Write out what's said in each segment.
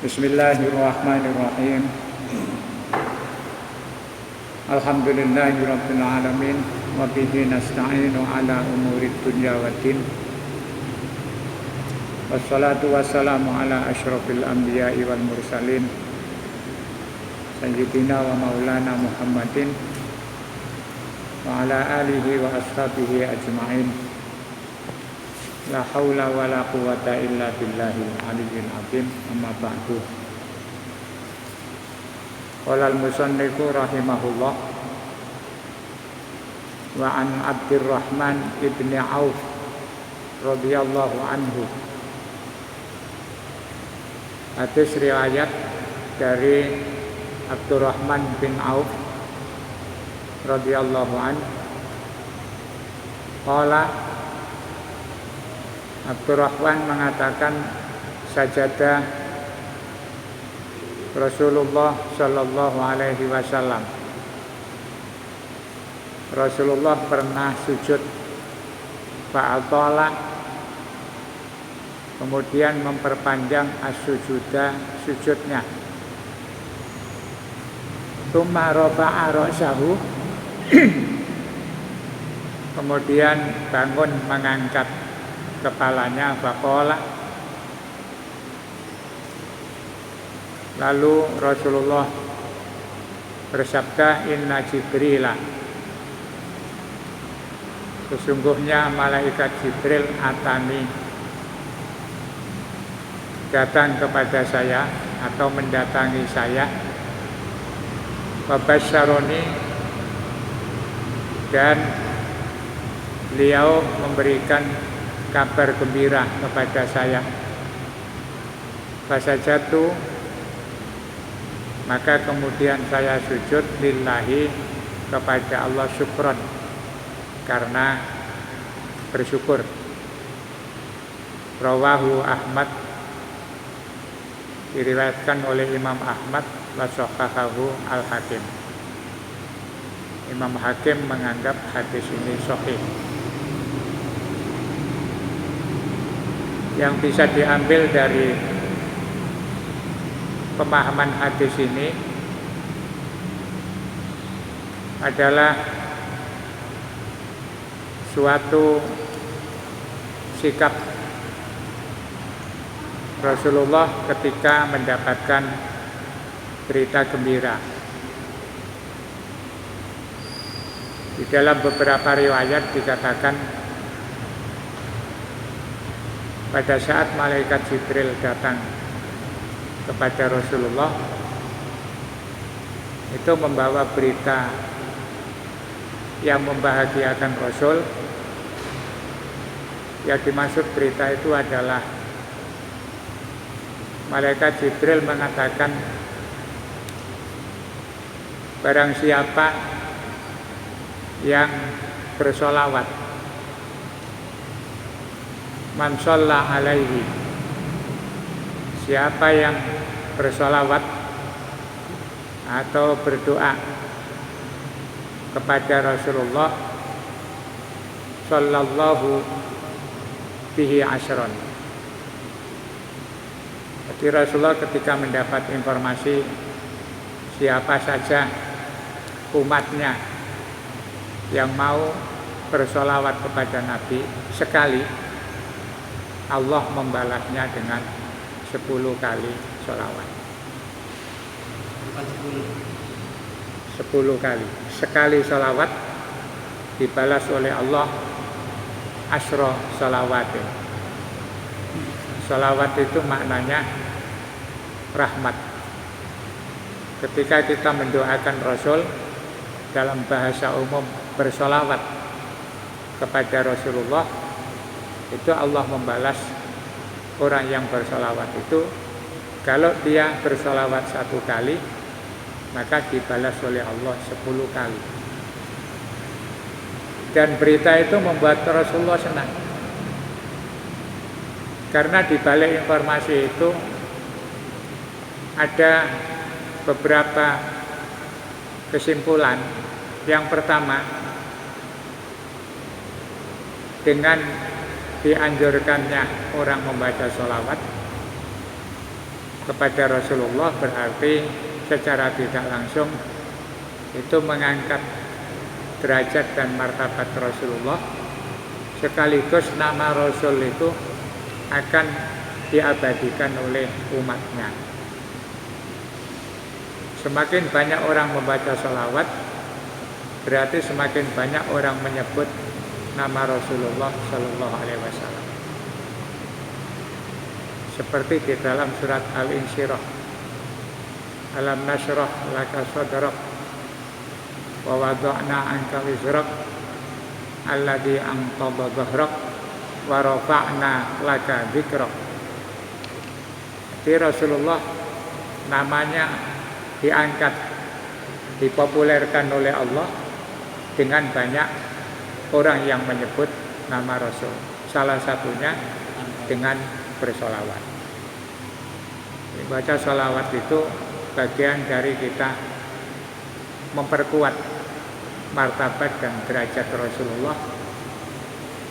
Bismillahirrahmanirrahim. Alhamdulillahirabbil alamin wa bihi nasta'inu ala umurid dunya waddin. Wassalatu wassalamu ala asyrafil anbiya'i wal mursalin sayyidina wa maulana Muhammadin wa ala alihi wa ashabihi ajma'in. La haula wa la quwata illa billahil aliyyil azim. Amma ba'du. Qala al-musannifu rahimahullah wa an Abdurrahman ibn Auf radhiyallahu anhu. Hadis riwayat dari Abdurrahman bin Auf radhiyallahu anhu. Qala Abdurrahman mengatakan, sajadah Rasulullah sallallahu alaihi wasallam. Rasulullah pernah sujud fa'atala, kemudian memperpanjang as-sujuda, sujudnya. Tsumma rafa'a ra'sahu, kemudian bangun mengangkat kepalanya, faqala, lalu Rasulullah bersabda, inna Jibrila, sesungguhnya malaikat Jibril atani, datang kepada saya atau mendatangi saya, wabasyaroni, dan beliau memberikan kabar gembira kepada saya. Fasajatu, maka kemudian saya sujud lillahi, kepada Allah, syukron, karena bersyukur. Rawahu Ahmad, diriwayatkan oleh Imam Ahmad, wa shahahahu al-Hakim. Imam Hakim menganggap hadis ini sahih. Yang bisa diambil dari pemahaman hadis ini adalah suatu sikap Rasulullah ketika mendapatkan berita gembira. Di dalam beberapa riwayat dikatakan, pada saat malaikat Jibril datang kepada Rasulullah, itu membawa berita yang membahagiakan Rasul. Yang dimaksud berita itu adalah malaikat Jibril mengatakan, barang siapa yang bersolawat, man shalla alaihi, siapa yang bersolawat atau berdoa kepada Rasulullah sallallahu bihi asyron. Jadi Rasulullah ketika mendapat informasi siapa saja umatnya yang mau bersolawat kepada Nabi sekali, Allah membalasnya dengan 10 kali sholawat. 10 kali. Sekali sholawat dibalas oleh Allah asyra sholawatin. Sholawat itu maknanya rahmat. Ketika kita mendoakan Rasul, dalam bahasa umum bersholawat kepada Rasulullah, itu Allah membalas orang yang bersolawat itu. Kalau dia bersolawat 1 kali, maka dibalas oleh Allah 10 kali. Dan berita itu membuat Rasulullah senang, karena di balik informasi itu ada beberapa kesimpulan. Yang pertama, dengan dianjurkannya orang membaca sholawat, kepada Rasulullah berarti secara tidak langsung itu mengangkat derajat dan martabat Rasulullah, sekaligus nama Rasul itu akan diabadikan oleh umatnya. Semakin banyak orang membaca sholawat, berarti semakin banyak orang menyebut nama Rasulullah Sallallahu Alaihi Wasallam. Seperti di dalam surat Al-Insyirah, Alam nashrah laka sadrak wa wada'na anka wizrak alladhi anqadha dhahrak wa rafa'na laka dzikrak. Jadi Rasulullah namanya diangkat, dipopulerkan oleh Allah dengan banyak orang yang menyebut nama Rasul. Salah satunya dengan bersolawat. Baca solawat itu bagian dari kita memperkuat martabat dan derajat Rasulullah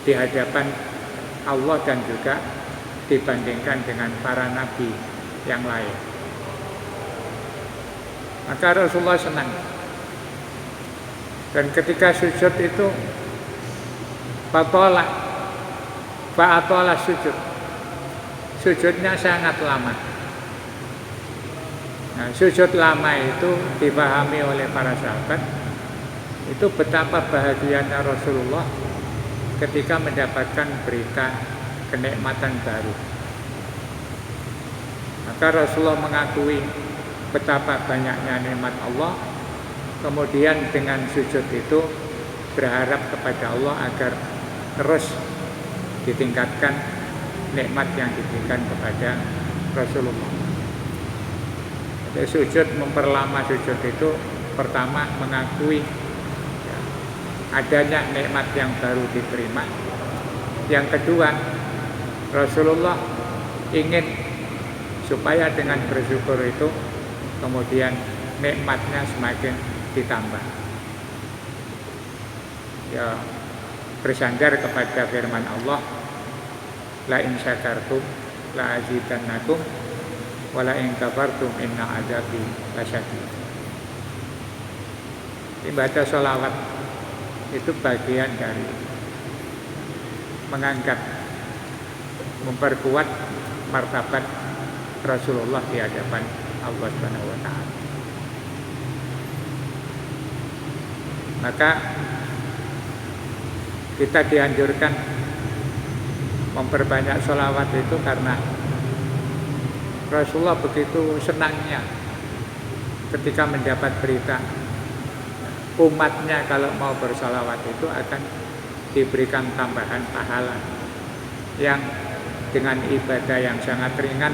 di hadapan Allah dan juga dibandingkan dengan para nabi yang lain. Maka Rasulullah senang. Dan ketika sujud itu fa'atola sujud. Sujudnya sangat lama. Nah, sujud lama itu dipahami oleh para sahabat. Itu betapa bahagianya Rasulullah ketika mendapatkan berita kenikmatan baru. Maka Rasulullah mengakui betapa banyaknya nikmat Allah. Kemudian dengan sujud itu berharap kepada Allah agar terus ditingkatkan nikmat yang diberikan kepada Rasulullah. Jadi sujud, memperlama sujud itu pertama mengakui adanya nikmat yang baru diterima. Yang kedua, Rasulullah ingin supaya dengan bersyukur itu kemudian nikmatnya semakin ditambah. Ya, bersandar kepada firman Allah, la in syakartum la azidannakum wa la in kafartum inna adzabi lasyadid. Membaca sholawat itu bagian dari mengangkat, memperkuat martabat Rasulullah di hadapan Allah Subhanahu wa taala. Maka kita dianjurkan memperbanyak sholawat itu karena Rasulullah begitu senangnya ketika mendapat berita umatnya kalau mau bersolawat itu akan diberikan tambahan pahala yang dengan ibadah yang sangat ringan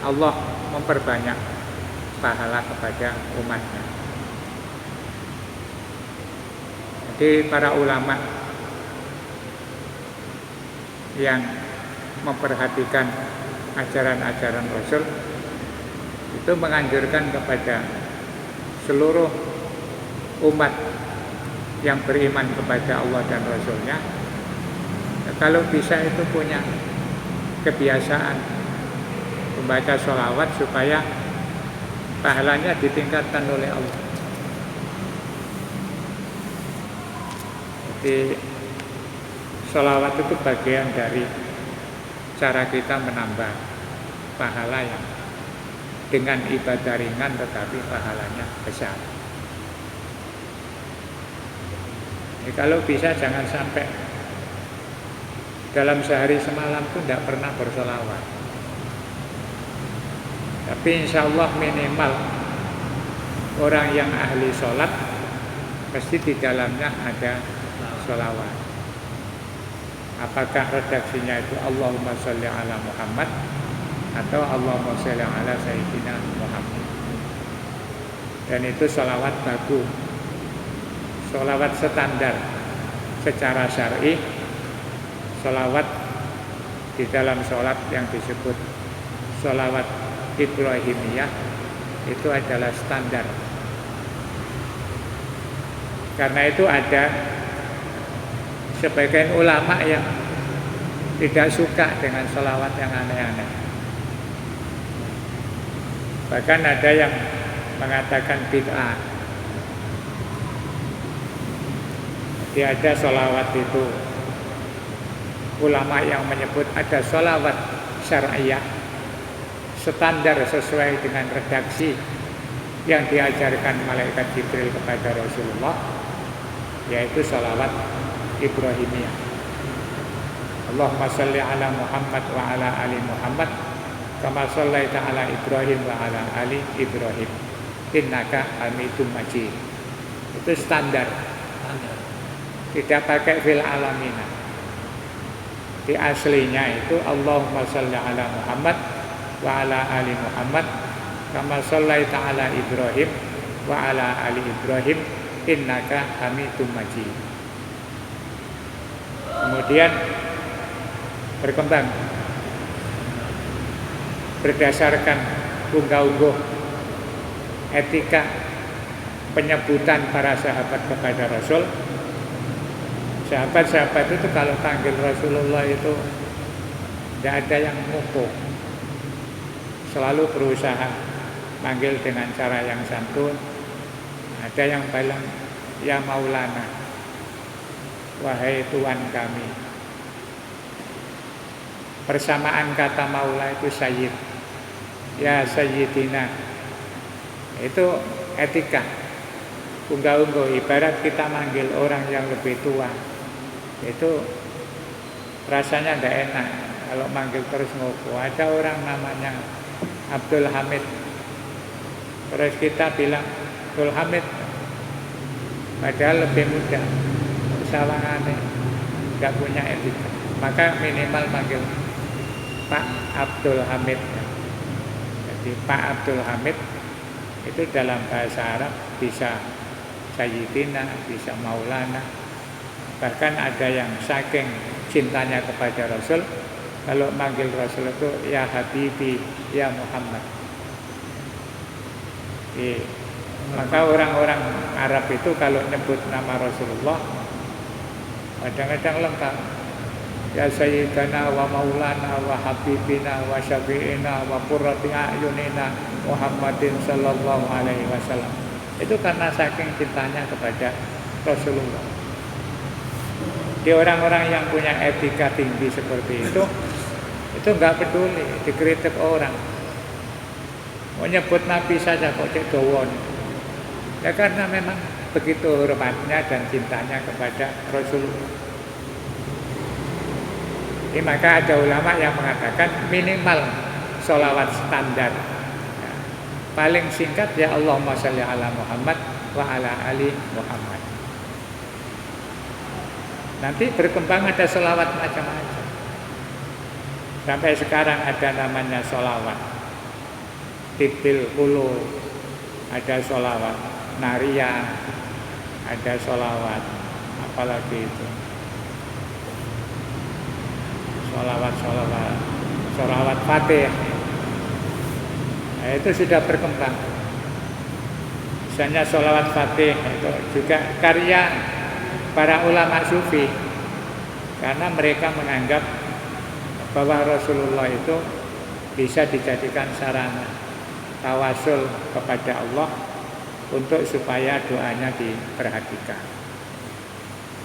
Allah memperbanyak pahala kepada umatnya. Jadi para ulama yang memperhatikan ajaran-ajaran Rasul itu menganjurkan kepada seluruh umat yang beriman kepada Allah dan Rasulnya, kalau bisa itu punya kebiasaan membaca sholawat supaya pahalanya ditingkatkan oleh Allah. Jadi sholawat itu bagian dari cara kita menambah pahala yang dengan ibadah ringan tetapi pahalanya besar. Jadi kalau bisa jangan sampai dalam sehari semalam itu tidak pernah bersolawat. Tapi insya Allah minimal orang yang ahli sholat pasti di dalamnya ada sholawat. Apakah redaksinya itu Allahumma sholli ala Muhammad atau Allahumma sholli ala Sayyidina Muhammad. Dan itu sholawat baku, sholawat standar secara syar'i. Sholawat di dalam sholat yang disebut sholawat Ibrahimiyah itu adalah standar. Karena itu ada sebagian ulama yang tidak suka dengan sholawat yang aneh-aneh. Bahkan ada yang mengatakan bid'ah. Jadi ada sholawat itu, ulama yang menyebut ada sholawat syariah standar sesuai dengan redaksi yang diajarkan malaikat Jibril kepada Rasulullah, yaitu sholawat Ibrahimiyah. Allahumma sholli ala Muhammad wa ala ali Muhammad kama shallaita ala Ibrahim wa ala ali Ibrahim innaka Hamidum Majid. Itu standar, tidak pakai fil alamina. Di aslinya itu Allahumma sholli ala Muhammad wa ala ali Muhammad kama shallaita ala Ibrahim wa ala ali Ibrahim innaka Hamidum Majid. Kemudian berkembang berdasarkan unggah-ungguh etika penyebutan para sahabat kepada Rasul. Sahabat-sahabat itu kalau panggil Rasulullah itu tidak ada yang mukul, selalu berusaha panggil dengan cara yang santun. Ada yang bilang ya Maulana, wahai Tuhan kami. Persamaan kata Maula itu Sayyid, ya Sayyidina. Itu etika unggah-ungguh. Ibarat kita manggil orang yang lebih tua, itu rasanya tidak enak kalau manggil terus ngopo. Ada orang namanya Abdul Hamid, terus kita bilang Abdul Hamid, padahal lebih muda, kesalahannya tidak punya etika. Maka minimal manggil Pak Abdul Hamid. Jadi Pak Abdul Hamid itu dalam bahasa Arab bisa Sayyidina, bisa Maulana. Bahkan ada yang saking cintanya kepada Rasul, kalau manggil Rasul itu ya Habibi, ya Muhammad. Maka orang-orang Arab itu kalau nyebut nama Rasulullah kadang-kadang lengkap. Ya Sayyidana wa Maulana wa Habibina wa Syafi'ina wa Qurrati A'yunina Muhammadin sallallahu alaihi wasallam. Itu karena saking cintanya kepada Rasulullah. Di orang-orang yang punya etika tinggi seperti itu enggak peduli dikritik orang. Mau nyebut Nabi saja kok cek dawon. Ya karena memang begitu hormatnya dan cintanya kepada Rasulullah. Maka ada ulama yang mengatakan minimal sholawat standar. Paling singkat ya Allahumma sholli ala Muhammad wa ala ali Muhammad. Nanti berkembang ada sholawat macam-macam. Sampai sekarang ada namanya sholawat Tibil Ulu, ada sholawat Naria, ada sholawat apalagi itu, sholawat Fatih. Nah, itu sudah berkembang. Misalnya sholawat Fatih itu juga karya para ulama sufi, karena mereka menganggap bahwa Rasulullah itu bisa dijadikan sarana tawasul kepada Allah untuk supaya doanya diperhatikan.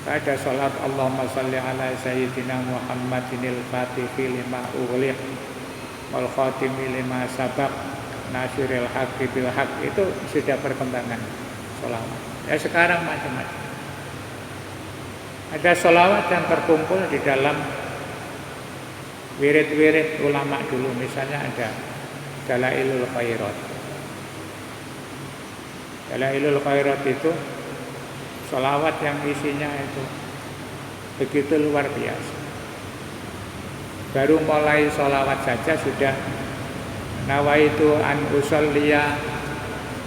Ada sholat Allahumma sholli ala Sayyidina Muhammadinil Fatihi lima ughliq wal khatimi lima sabaq nasiril haqqi bil haqq. Itu sudah perkembangan sholawat. Ya sekarang macam-macam. Ada sholawat yang terkumpul di dalam wirid-wirid ulama dulu. Misalnya ada Dalailul Khairat. Dalailul Khairat itu sholawat yang isinya itu begitu luar biasa. Baru mulai sholawat saja sudah nawaitu an usolliya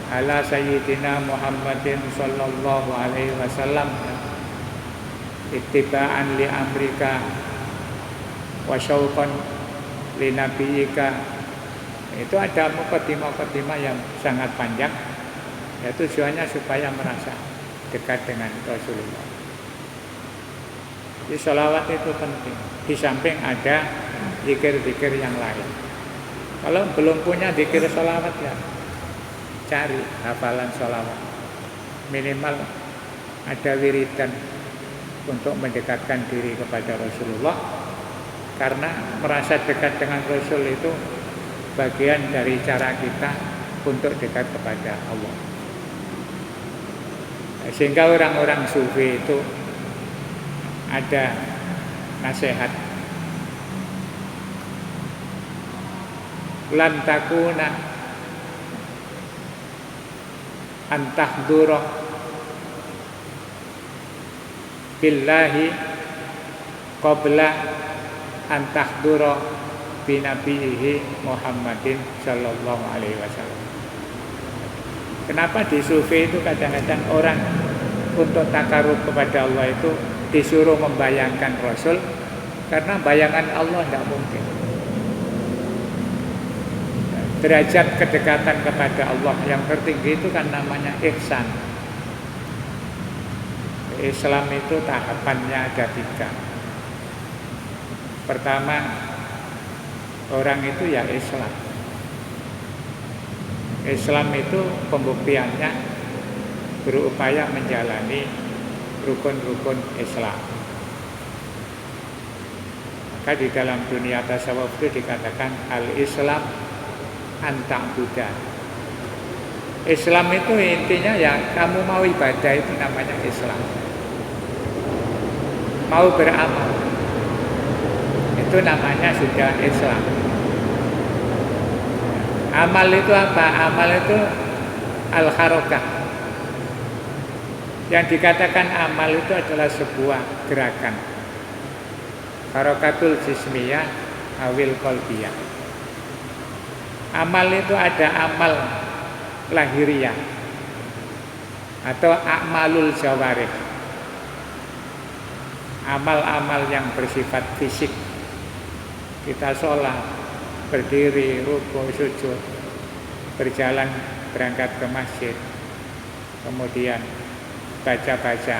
ala Sayyidina Muhammadin sallallahu alaihi wasallam ittiba'an li amrika wa syauqan li nabiyika. Itu ada mukadimah yang sangat panjang, ya tujuannya supaya merasa dekat dengan Rasulullah. Jadi sholawat itu penting. Di samping ada zikir-zikir yang lain. Kalau belum punya zikir sholawat ya cari hafalan sholawat. Minimal ada wiridan untuk mendekatkan diri kepada Rasulullah. Karena merasa dekat dengan Rasul itu bagian dari cara kita untuk dekat kepada Allah. Sehingga orang-orang sufi itu ada nasihat, lan takuna antahdura billahi qabla antahdura binabihi Muhammadin sallallahu alaihi wasallam. Kenapa di sufi itu kadang-kadang orang untuk takarub kepada Allah itu disuruh membayangkan Rasul, karena bayangan Allah tidak mungkin. Derajat kedekatan kepada Allah yang tertinggi itu kan namanya ihsan. Islam itu tahapannya ada 3. Pertama, orang itu ya Islam. Islam itu pembuktiannya berupaya menjalani rukun-rukun Islam. Maka di dalam dunia tasawuf itu dikatakan al-Islam anta'buda. Islam itu intinya ya kamu mau ibadah itu namanya Islam. Mau beramal itu namanya sudah Islam. Amal itu apa? Amal itu al-harakah. Yang dikatakan amal itu adalah sebuah gerakan. Harakatul jismiyah awil qalbiyah. Amal itu ada amal lahiriah atau a'malul jawarih. Amal-amal yang bersifat fisik. Kita sholat, berdiri, rukuk, sujud, berjalan, berangkat ke masjid, kemudian baca-baca